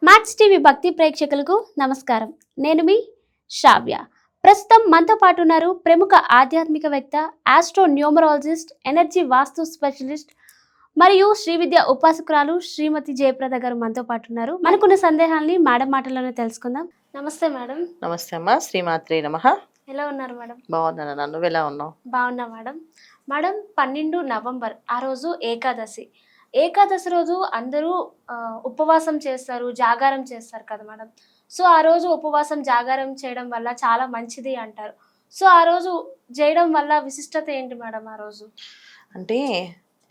Max TV భక్తి ప్రేక్షకులకు నమస్కారం. నేను మీ శ్రావ్య. ప్రస్తుతం మనతో పాటు ఉన్నారు ప్రముఖ ఆధ్యాత్మికవేత్త, ఆస్ట్రో న్యూమరాలజిస్ట్, ఎనర్జీ వాస్తు స్పెషలిస్ట్ మరియు శ్రీ విద్య ఉపాసకురాలు శ్రీమతి జయప్రద గారు మనతో పాటు ఉన్నారు. మనకున్న సందేహాల్ని మేడం మాటల్లోనే తెలుసుకుందాం. నమస్తే మేడం. నమస్తే అమ్మా. శ్రీమాత్రే నమః. ఎలా ఉన్నారు మేడం? బాగున్నాను. నన్ను ఎలా ఉన్నావు? బాగున్నా మేడం. మేడం 12 నవంబర్ ఆ రోజు ఏకాదశి. ఏకాదశి రోజు అందరూ ఉపవాసం చేస్తారు, జాగారం చేస్తారు కదా మేడం. సో ఆ రోజు ఉపవాసం జాగారం చేయడం వల్ల చాలా మంచిది అంటారు. సో ఆ రోజు చేయడం వల్ల విశిష్టత ఏంటి మేడం ఆ రోజు? అంటే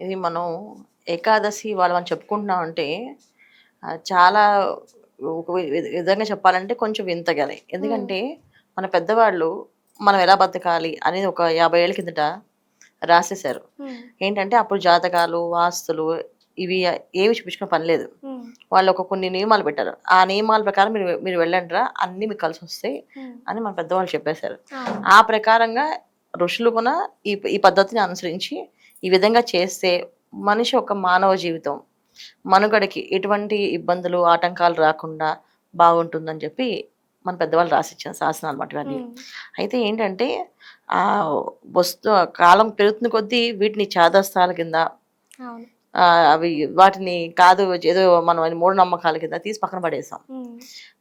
ఇది మనం ఏకాదశి వాళ్ళు మనం చెప్పుకుంటున్నాం అంటే చాలా ఒక విధంగా చెప్పాలంటే కొంచెం వింతగానే. ఎందుకంటే మన పెద్దవాళ్ళు మనం ఎలా బతకాలి అనేది ఒక 50 ఏళ్ళ కిందట రాసేశారు. ఏంటంటే అప్పుడు జాతకాలు, వాస్తులు ఇవి ఏమి చూపించుకునే పని లేదు. వాళ్ళు ఒక కొన్ని నియమాలు పెట్టారు. ఆ నియమాల ప్రకారం మీరు మీరు వెళ్ళండిరా, అన్నీ మీకు కలిసి వస్తాయి అని మన పెద్దవాళ్ళు చెప్పేశారు. ఆ ప్రకారంగా ఋషులు కూడా ఈ పద్ధతిని అనుసరించి ఈ విధంగా చేస్తే మనిషి ఒక మానవ జీవితం మనుగడకి ఎటువంటి ఇబ్బందులు ఆటంకాలు రాకుండా బాగుంటుందని చెప్పి మన పెద్దవాళ్ళు రాసిచ్చారు శాసనాలు అన్నమాట ఇవన్నీ. అయితే ఏంటంటే ఆ కాలం పెరుగుతున్న కొద్దీ వీటిని చాదస్తాల కింద అవి వాటిని కాదు ఏదో మనం మూఢనమ్మకాల కింద తీసి పక్కన పడేసాం.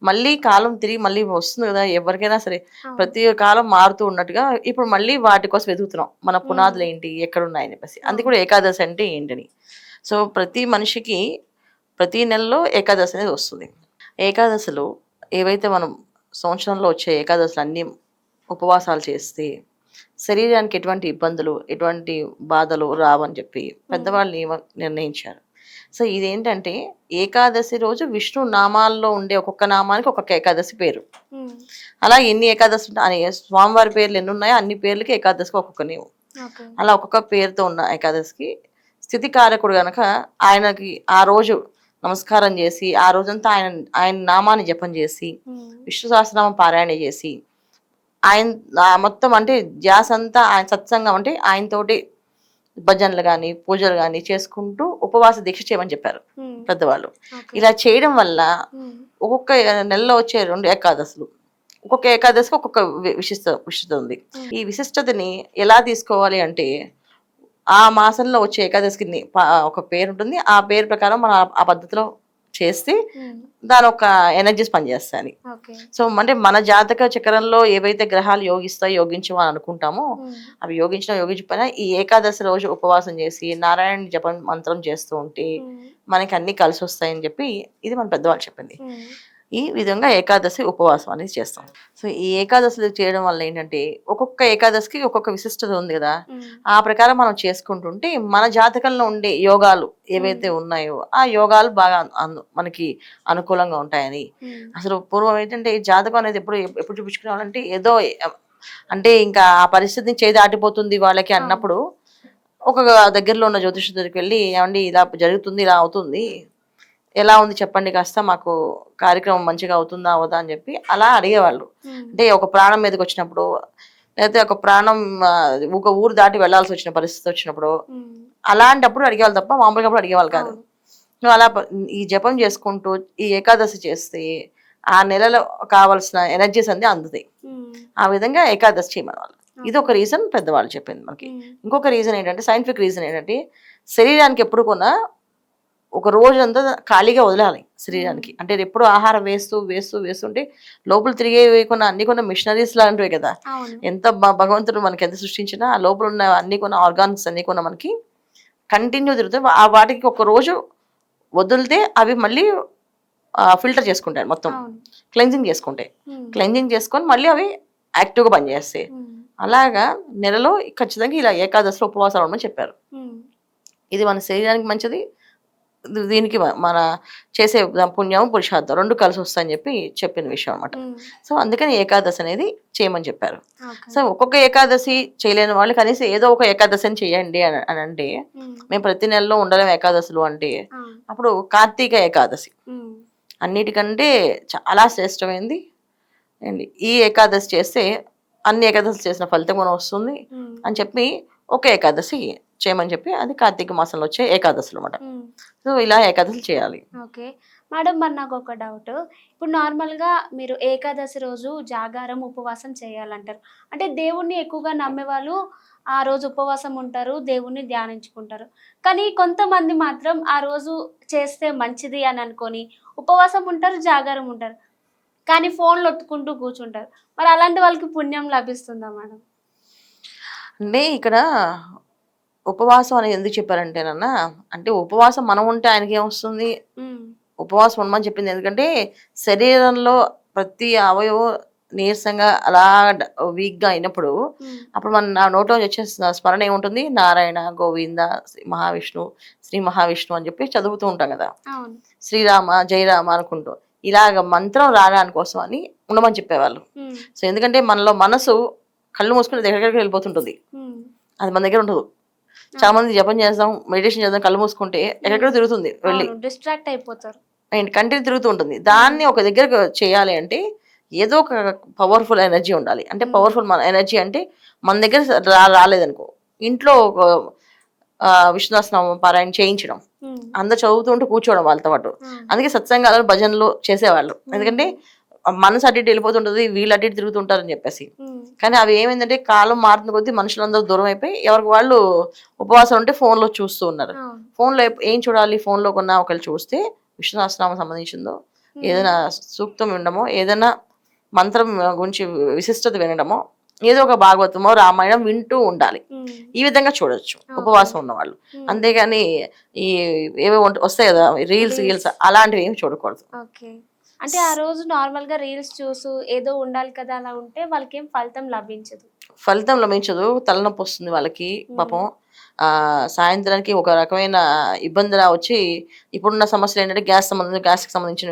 మళ్ళీ కాలం తిరిగి మళ్ళీ వస్తుంది కదా, ఎవరికైనా సరే ప్రతి కాలం మారుతూ ఉన్నట్టుగా ఇప్పుడు మళ్ళీ వాటి కోసం వెతుకుతున్నాం. మన పునాదులు ఏంటి, ఎక్కడున్నాయని చెప్పేసి. అందుకే కూడా ఏకాదశి అంటే ఏంటని. సో ప్రతి మనిషికి ప్రతి నెలలో ఏకాదశి అనేది వస్తుంది. ఏకాదశిలో ఏవైతే మనం సంవత్సరంలో వచ్చే ఏకాదశులు అన్నీ ఉపవాసాలు చేస్తే శరీరానికి ఎటువంటి ఇబ్బందులు, ఎటువంటి బాధలు రావని చెప్పి పెద్దవాళ్ళు నిర్ణయించారు. సో ఇదేంటంటే ఏకాదశి రోజు విష్ణు నామాల్లో ఉండే ఒక్కొక్క నామానికి ఒక్కొక్క ఏకాదశి పేరు. అలా ఎన్ని ఏకాదశి స్వామివారి పేర్లు ఎన్ని ఉన్నాయో అన్ని పేర్లకి ఏకాదశికి ఒక్కొక్క నేము. అలా ఒక్కొక్క పేరుతో ఉన్న ఏకాదశికి స్థితికారకుడు గనక ఆయనకి ఆ రోజు నమస్కారం చేసి ఆ రోజంతా ఆయన నామాన్ని జపం చేసి విష్ణు సహస్రనామం పారాయణ చేసి ఆయన మొత్తం అంటే ధ్యాస అంతా ఆయన సత్సంగం అంటే ఆయనతోటి భజనలు కానీ పూజలు కానీ చేసుకుంటూ ఉపవాస దీక్ష చేయమని చెప్పారు పెద్దవాళ్ళు. ఇలా చేయడం వల్ల ఒక్కొక్క నెలలో వచ్చే 2 ఏకాదశులు ఒక్కొక్క ఏకాదశికి ఒక్కొక్క విశిష్టత ఉంది. ఈ విశిష్టతని ఎలా తీసుకోవాలి అంటే ఆ మాసంలో వచ్చే ఏకాదశికి ఒక పేరు ఉంటుంది. ఆ పేరు ప్రకారం మనం ఆ పద్ధతిలో చేస్తే దాని ఒక ఎనర్జీస్ పనిచేస్తాయి. సో అంటే మన జాతక చక్రంలో ఏవైతే గ్రహాలు యోగించవు అని అనుకుంటామో అవి యోగించకపోయినా ఈ ఏకాదశి రోజు ఉపవాసం చేసి నారాయణ జపం మంత్రం చేస్తూ ఉంటే మనకి అన్ని కలిసి వస్తాయని చెప్పి ఇది మన పెద్దవాళ్ళు చెప్పింది. ఈ విధంగా ఏకాదశి ఉపవాసం అనేది చేస్తాం. సో ఈ ఏకాదశి చేయడం వల్ల ఏంటంటే ఒక్కొక్క ఏకాదశికి ఒక్కొక్క విశిష్టత ఉంది కదా, ఆ ప్రకారం మనం చేసుకుంటుంటే మన జాతకంలో ఉండే యోగాలు ఏవైతే ఉన్నాయో ఆ యోగాలు బాగా మనకి అనుకూలంగా ఉంటాయని. అసలు పూర్వం ఏంటంటే జాతకం అనేది ఎప్పుడు చూపించుకునే వాళ్ళంటే ఏదో అంటే ఇంకా ఆ పరిస్థితిని చేదాటిపోతుంది వాళ్ళకి అన్నప్పుడు ఒక దగ్గరలో ఉన్న జ్యోతిష దగ్గరికి వెళ్ళి ఏమండి ఇలా జరుగుతుంది, ఇలా అవుతుంది, ఎలా ఉంది చెప్పండి, కాస్త మాకు కార్యక్రమం మంచిగా అవుతుందా అవదా అని చెప్పి అలా అడిగేవాళ్ళు. అంటే ఒక ప్రాణం మీదకి వచ్చినప్పుడు లేకపోతే ఒక ప్రాణం ఒక ఊరు దాటి వెళ్లాల్సి వచ్చిన పరిస్థితి వచ్చినప్పుడు అలాంటప్పుడు అడిగేవాళ్ళు తప్ప మామూలుగా అడిగేవాళ్ళు కాదు. నువ్వు అలా ఈ జపం చేసుకుంటూ ఈ ఏకాదశి చేస్తే ఆ నెలలో కావాల్సిన ఎనర్జీస్ అన్ని అందుతాయి. ఆ విధంగా ఏకాదశి చేయమని వాళ్ళు. ఇది ఒక రీజన్ పెద్దవాళ్ళు చెప్పింది మనకి. ఇంకొక రీజన్ ఏంటంటే సైంటిఫిక్ రీజన్ ఏంటంటే శరీరానికి ఎప్పుడు కొన్నా ఒక రోజు అంతా ఖాళీగా వదలాలి శరీరానికి. అంటే ఎప్పుడు ఆహారం వేస్తుంటే లోపల తిరిగే వేయకుండా అన్ని కొన్న మిషనరీస్ లాంటివే కదా. ఎంత భగవంతుడు మనకి ఎంత సృష్టించినా ఆ లోపల ఉన్న అన్ని కొన్న ఆర్గాన్స్ అన్ని కొన్న మనకి కంటిన్యూ తిరుగుతాయి. ఆ వాటికి ఒక రోజు వదిలితే అవి మళ్ళీ ఫిల్టర్ చేసుకుంటాయి, మొత్తం క్లెన్జింగ్ చేసుకుంటాయి. క్లెన్జింగ్ చేసుకొని మళ్ళీ అవి యాక్టివ్గా పనిచేస్తాయి. అలాగా నెలలో ఖచ్చితంగా ఇలా ఏకాదశిలో ఉపవాసాలు ఉండమని చెప్పారు. ఇది మన శరీరానికి మంచిది, దీనికి మన చేసే పుణ్యం పురుషార్థం 2 కలిసి వస్తాయని చెప్పి చెప్పిన విషయం అనమాట. సో అందుకని ఏకాదశి అనేది చేయమని చెప్పారు. సో ఒక్కొక్క ఏకాదశి చేయలేని వాళ్ళు కనీసం ఏదో ఒక ఏకాదశిని చేయండి అని అంటే మేము ప్రతి నెలలో ఉండలేము ఏకాదశులు అంటే అప్పుడు కార్తీక ఏకాదశి అన్నిటికంటే చాలా శ్రేష్టమైంది అండి. ఈ ఏకాదశి చేస్తే అన్ని ఏకాదశి చేసిన ఫలితం కూడా వస్తుంది అని చెప్పి ఒక ఏకాదశి చేయమని చెప్పి అది కార్తీక మాసంలో వచ్చే ఏకాదశులు అన్నమాట. సో ఇలా ఏకాదశి చేయాలి. ఓకే మేడం మరి నాకు ఒక డౌట్. ఇప్పుడు నార్మల్‌గా మీరు ఏకాదశి రోజు జాగారం, ఉపవాసం చేయాలంటారు. అంటే దేవుణ్ణి ఎక్కువగా నమ్మేవాళ్ళు ఆ రోజు ఉపవాసం ఉంటారు. దేవుణ్ణి ధ్యానించుకుంటారు. కానీ కొంతమంది మాత్రం ఆ రోజు చేస్తే మంచిది అని అనుకోని ఉపవాసం ఉంటారు, జాగారం ఉంటారు. కానీ ఫోన్‌లు ఒత్తుకుంటూ కూర్చుంటారు. మరి అలాంటి వాళ్ళకి పుణ్యం లభిస్తుందా మేడం? అంటే ఇక్కడ ఉపవాసం అని ఎందుకు చెప్పారంటేనన్నా, అంటే ఉపవాసం మనం ఉంటే ఆయనకేమొస్తుంది? హ్మ్. ఉపవాసం ఉండమని చెప్పింది. ఎందుకంటే శరీరంలో ప్రతి అవయవం నీరసంగా అలా వీక్‌గా అయినప్పుడు, హ్మ్. అప్పుడు మన నా నోట్లో నుంచి వచ్చే స్మరణ ఏముంటుంది? నారాయణ, గోవింద, శ్రీ మహావిష్ణువు అని చెప్పి చదువుతూ ఉంటాం కదా! అవును. శ్రీరామ, జయరామ అనుకుంటూ. ఇలాగ మంత్రం రావడానికి కోసం అని ఉండమని చెప్పేవాళ్ళు. హ్మ్. సో, ఎందుకంటే మనలో మనసు కళ్ళు మూసుకుంటే ఎక్కడికెక్కడికో వెళ్ళిపోతుంటుంది. హ్మ్. అది మన దగ్గర ఉండదు. చాలా అవును. మంది జపం చేస్తాం, మెడిటేషన్ చేద్దాం కళ్ళు మూసుకుంటే హ్మ్. ఎక్కడెక్కడో తిరుగుతుంది వెళ్ళి. అవును. డిస్ట్రాక్ట్ అయిపోతారు. మైండ్ కంటిన్యూ తిరుగుతూ ఉంటుంది. హ్మ్. దాన్ని ఒక దగ్గరకి చేయాలి అంటే ఏదో ఒక పవర్‌ఫుల్ ఎనర్జీ ఉండాలి. అంటే హ్మ్. పవర్‌ఫుల్ మన ఎనర్జీ అంటే మన దగ్గర రాలేదనుకో, ఇంట్లో ఒక విష్ణు సహస్రనామం పారాయణ చేయించడం. హ్మ్. అందరూ చదువుతూ ఉంటే కూర్చోవడం వాళ్ళతో పాటు. ఆ! అందుకే సత్సంగాలు, భజనలు చేసేవాళ్ళు. ఎందుకంటే హ్మ్. మనసు అటు ఇటు వెళ్ళిపోతుంటది. వీళ్ళు అటు ఇటు తిరుగుతుంటారని చెప్పేసి. హ్మ్. కానీ అవి ఏమైందంటే కాలం మారుతున్న కొద్దీ మనుషులందరూ దూరం అయిపోయి ఎవరికి వాళ్ళు ఉపవాసం ఉంటే ఫోన్‌లో చూస్తూ ఉన్నారు. అవును. ఫోన్‌లో ఏం చూడాలి? ఫోన్‌లో కొన్నా ఒకవేళ చూస్తే విష్ణు సహస్రనామం సంబంధించిందో, హ్మ్. ఏదైనా సూక్తం వినడమో, ఏదైనా మంత్రం గురించి విశిష్టత వినడమో, ఏదో ఒక భాగవతమో, రామాయణం వింటూ ఉండాలి. హ్మ్. ఈ విధంగా చూడొచ్చు ఓకే. ఉపవాసం ఉన్నవాళ్ళు. హ్మ్. అంతేగాని ఈ ఏవో వస్తాయి కదా! Reels, reels. గీల్స్ అలాంటివి ఏమి చూడకూడదు. ఓకే. అంటే ఆ రోజు నార్మల్‌గా రీల్స్ చూసు ఏదో ఉండాలి కదా! అలా ఉంటే వాళ్ళకేం ఫలితం లభించదు. ఫలితం లభించదు. తలనొప్పొస్తుంది వాళ్ళకి హ్మ్. పాపం. సాయంత్రానికి ఒక రకమైన ఇబ్బందిలా వచ్చి ఇప్పుడున్న సమస్యలేంటంటే గ్యాస్‌కి సంబంధించిన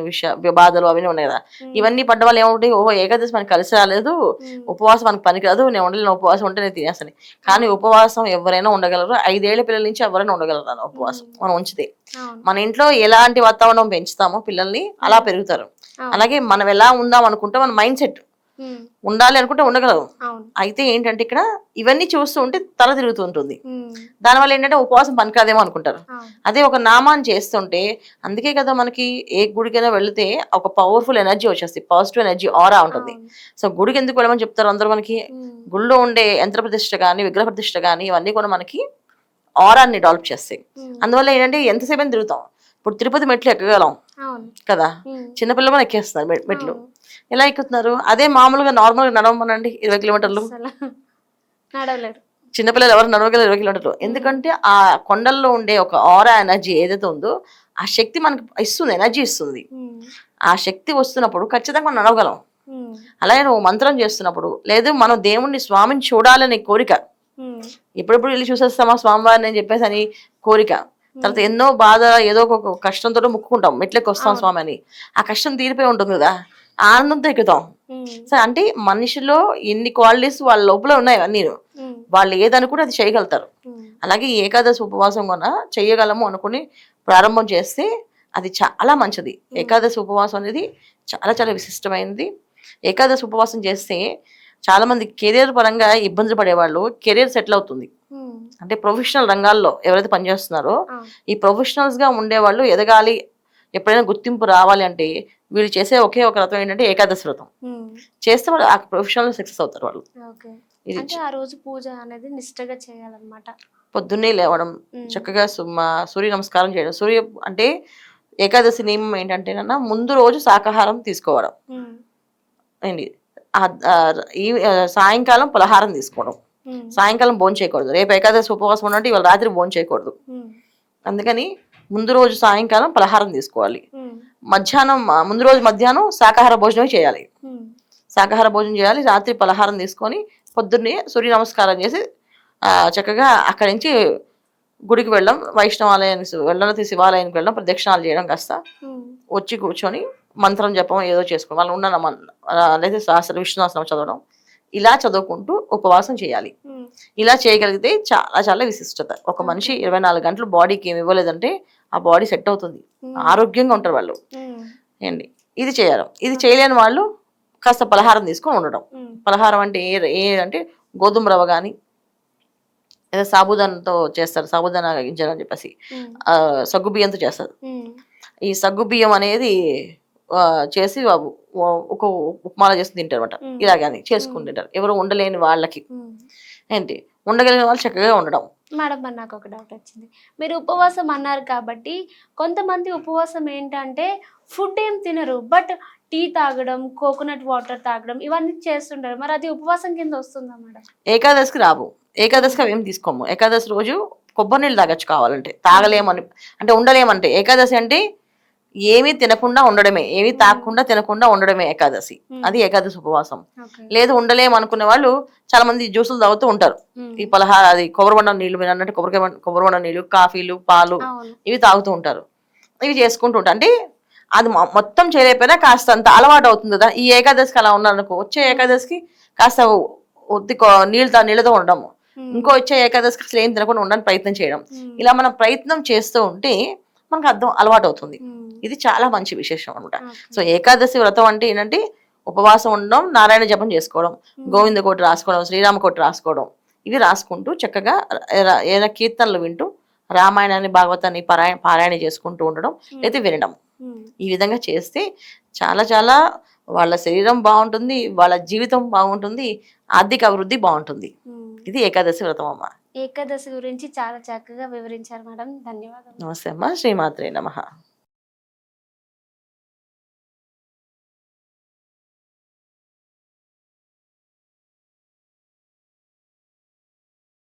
బాధలు అవన్నీ ఉన్నాయి గదా! హ్మ్. ఇవన్నీ పడ్డ వల్ల ఏమవుతాయి, ఓహో! ఏకాదశి మనకు కలిసి రాలేదు. హ్మ్. ఉపవాసం మనకు పనికిరాదు. నేను ఉండలేను. ఉపవాసం ఉంటే నేను తినేస్తాను. కానీ అవును. ఉపవాసం ఎవరైనా ఉండగలరు. 5 ఏళ్ల పిల్లల నుంచి ఎవరైనా ఉండగలరు అలా ఉపవాసం హ్మ్. మనం ఉంచితే. అవును. మన ఇంట్లో ఎలాంటి వాతావరణం పెంచుతామో పిల్లల్ని అలా హ్మ్. పెరుగుతారు. అవును. అలాగే మనం ఎలా ఉందాం అనుకుంటే మన మైండ్ సెట్ హ్మ్. ఉండాలి అనుకుంటే ఉండగలరు. అవును. అయితే ఏంటంటే ఇక్కడ ఇవన్నీ చూస్తూ ఉంటే తల తిరుగుతూ ఉంటుంది. హ్మ్. దానివల్ల ఏంటంటే ఉపవాసం పనికిరాదేమో అనుకుంటారు. అవును. అదే ఒక నామాన్ని చేస్తుంటే అందుకే కదా మనకి ఏ గుడికైనా వెళితే ఒక పవర్‌ఫుల్ ఎనర్జీ వచ్చేస్తది. పాజిటివ్ ఎనర్జీ ఆరా ఉంటుంది. అవును. సో, గుడికి ఎందుకు వెళ్ళమని చెప్తారు అందరూ మనకి? హ్మ్. గుడిలో ఉండే యంత్ర ప్రతిష్ఠ గాని, విగ్రహ ప్రతిష్ఠ గాని ఇవన్నీ కూడా మనకి ఆరాని డెవలప్ చేస్తాయి. హ్మ్. అందువల్ల ఏంటంటే ఎంతసేపైనా తిరుగుతాం. ఇప్పుడు తిరుపతి మెట్లు ఎక్కగలం అవును. కదా! హ్మ్. చిన్న పిల్లలు కూడా ఎక్కేస్తున్నారు మెట్లు. అవును. ఎలా ఎక్కుతున్నారు? అదే మామూలుగా నార్మల్‌గా నడవమనండి 20 కిలోమీటర్లు. అస్సల నడవలేరు. చిన్న పిల్లలు ఎవరు నడవగలరు 20 కిలోమీటర్లు. హ్మ్. ఎందుకంటే ఆ కొండల్లో ఉండే ఒక ఆరా ఎనర్జీ ఏదైతే ఉందో, ఆ శక్తి మనకు ఇస్తుంది. ఎనర్జీ ఇస్తుంది. హ్మ్. ఆ శక్తి వస్తున్నప్పుడు ఖచ్చితంగా మనం నడవగలం. హ్మ్. అలాగే నువ్వు మంత్రం చేస్తున్నప్పుడు, లేదు మనం దేవుడిని స్వామిని చూడాలనే కోరిక. హ్మ్. ఎప్పుడెప్పుడు వెళ్లి చూసేస్తామా స్వామివారిని అని చెప్పేసని కోరిక. తర్వాత హ్మ్. ఎన్నో బాధ ఏదో ఒక కష్టంతోటి మొక్కుకుంటాం. మెట్లెక్కొస్తాం అవును. స్వామి అని. ఆ కష్టం తీరిపోయి ఉంటుంది కదా! ఆనందంతో ఎక్కుతాం. హ్మ్. సో, అంటే మనిషిలో ఎన్ని క్వాలిటీస్ వాళ్ళ లోపల ఉన్నాయి అన్నీను. హ్మ్. వాళ్ళు ఏదనుకుంటే అది చేయగలుగుతారు. హ్మ్. అలాగే ఈ ఏకాదశి ఉపవాసం కూడా చెయ్యగలము అనుకుని ప్రారంభం చేస్తే అది చాలా మంచిది. హ్మ్. ఏకాదశి ఉపవాసం అనేది చాలా చాలా విశిష్టమైనది. ఏకాదశి ఉపవాసం చేస్తే చాలామంది కెరియర్ పరంగా ఇబ్బందులు పడేవాళ్ళు కెరియర్ సెటిల్ అవుతుంది. హ్మ్. అంటే ప్రొఫెషనల్ రంగాల్లో ఎవరైతే పనిచేస్తున్నారో అవును. ఈ ప్రొఫెషనల్స్‌గా ఉండేవాళ్ళు ఎదగాలి, ఎప్పుడైనా గుర్తింపు రావాలి అంటే వీళ్ళు చేసే ఒకే ఒక వ్రతం ఏంటంటే ఏకాదశి వ్రతం. హ్మ్. చేస్తే వాళ్ళు ఆ ప్రొఫెషనల్‌లో సక్సెస్ అవుతారు వాళ్ళు. ఓకే. ఇది అంటే ఆ రోజు పూజ అనేది నిష్టగా చేయాలన్నమాట. పొద్దున్నే లేవడం, హ్మ్. చక్కగా సూర్య నమస్కారం చేయడం. అంటే ఏకాదశి నియమం ఏంటంటేనన్నా ముందు రోజు శాకాహారం తీసుకోవడం. హ్మ్. ఏండి సాయంకాలం పలహారం తీసుకోవడం. హ్మ్. సాయంకాలం భోంచేయకూడదు. రేపు ఏకాదశి ఉపవాసం ఉన్నంటే ఇవాళ రాత్రి భోంచేయకూడదు. హ్మ్. అందుకని ముందు రోజు సాయంకాలం పలహారం తీసుకోవాలి. హ్మ్. ముందు రోజు మధ్యాహ్నం శాకాహార భోజనమే చేయాలి. హ్మ్. శాకాహార భోజనం చేయాలి. రాత్రి పలహారం తీసుకొని పొద్దున్నే సూర్య నమస్కారం చేసి చక్కగా అక్కడి నుంచి గుడికి వెళ్ళడం, వైష్ణవాలయానికి వెళ్ళడం, శివాలయానికి వెళ్ళడం, ప్రదక్షిణాలు చేయడం కాస్త హ్మ్. వచ్చి కూర్చొని మంత్రం జపం ఏదో చేసుకోవడం. వాళ్ళు ఉన్న లేదా విష్ణు సహస్రనామం చదవడం. ఇలా చదువుకుంటూ ఉపవాసం చేయాలి. హ్మ్. ఇలా చేయగలిగితే చాలా చాలా విశిష్టత. ఒక మనిషి ఓకే. 24 గంటలు బాడీకి ఏమి ఇవ్వలేదంటే ఆ బాడీ సెట్ అవుతుంది. హ్మ్. ఆరోగ్యంగా ఉంటారు వాళ్ళు. హ్మ్. ఏండి ఇది చేయాలి. ఇది ఓకే. చేయలేని వాళ్ళు కాస్త పలహారం తీసుకొని ఉండడం. హ్మ్. పలహారం అంటే అంటే గోధుమ రవ్వ గాని, లేదా సాబూదానాతో చేస్తారు. సాబూదానా గింజలు అని చెప్పేసి హ్మ్. సగ్గు బియ్యంతో చేస్తారు. హ్మ్. ఈ సగ్గు బియ్యం అనేది ఆ, చేసి ఒక ఉప్మాల చేసి తింటారు అనమాట. ఇలాగని చేసుకుని తింటారు ఎవరు ఉండలేని వాళ్ళకి. ఏంటి ఉండగలిగిన వాళ్ళు చక్కగా ఉండడం. మేడం మరి నాకు ఒక డౌట్ వచ్చింది. మీరు ఉపవాసం అన్నారు కాబట్టి కొంతమంది ఉపవాసం ఏంటంటే ఫుడ్ ఏం తినరు, బట్ టీ తాగడం, కోకోనట్ వాటర్ తాగడం ఇవన్నీ చేస్తుంటారు. మరి అది ఉపవాసం కింద వస్తుందా మేడం? ఏకాదశికి రావు. ఏకాదశికి అవి ఏం తీసుకోము. ఏకాదశి రోజు కొబ్బరి నీళ్ళు తాగొచ్చు కావాలంటే. తాగలేమని అంటే ఉండలేమంటే ఏకాదశి అంటే ఏమీ తినకుండా ఉండడమే, ఏమీ తాగకుండా తినకుండా ఉండడమే ఏకాదశి. అది ఏకాదశి ఉపవాసం. లేదు ఉండలేము అనుకునే వాళ్ళు చాలా మంది జ్యూసులు తాగుతూ ఉంటారు. ఈ పలహార అది కొబ్బరి నీళ్ళు, మీరు అన్నట్టు కొబ్బరి నీళ్ళు, కాఫీలు, పాలు ఇవి తాగుతూ ఉంటారు. ఇవి చేసుకుంటూ ఉంటారు. అంటే అది మొత్తం చేయలేకపోయినా కాస్త అంత అలవాటు అవుతుంది కదా. ఈ ఏకాదశికి అలా ఉన్నారనుకో, వచ్చే ఏకాదశికి కాస్త ఒత్తి నీళ్ళతో ఉండడము, ఇంకో వచ్చే ఏకాదశికి అసలు ఏం తినకుండా ఉండడానికి ప్రయత్నం చేయడం, ఇలా మనం ప్రయత్నం చేస్తూ ఉంటే మనకు అలవాటు అవుతుంది. ఇది చాలా మంచి విశేషం అనమాట. సో ఏకాదశి వ్రతం అంటే ఏంటంటే ఉపవాసం ఉండడం, నారాయణ జపం చేసుకోవడం, గోవింద కోటి రాసుకోవడం, శ్రీరామ కోటి రాసుకోవడం, ఇవి రాసుకుంటూ చక్కగా ఏదైనా కీర్తనలు వింటూ రామాయణాన్ని, భాగవతాన్ని పారాయణ చేసుకుంటూ ఉండడం, అయితే వినడం. ఈ విధంగా చేస్తే చాలా చాలా వాళ్ళ శరీరం బాగుంటుంది, వాళ్ళ జీవితం బాగుంటుంది, ఆర్థిక అభివృద్ధి బాగుంటుంది. ఇది ఏకాదశి వ్రతం అమ్మ. ఏకాదశి గురించి చాలా చక్కగా వివరించారు మేడం. ధన్యవాదాలు. నమస్తే అమ్మ. శ్రీమాత్రే నమః.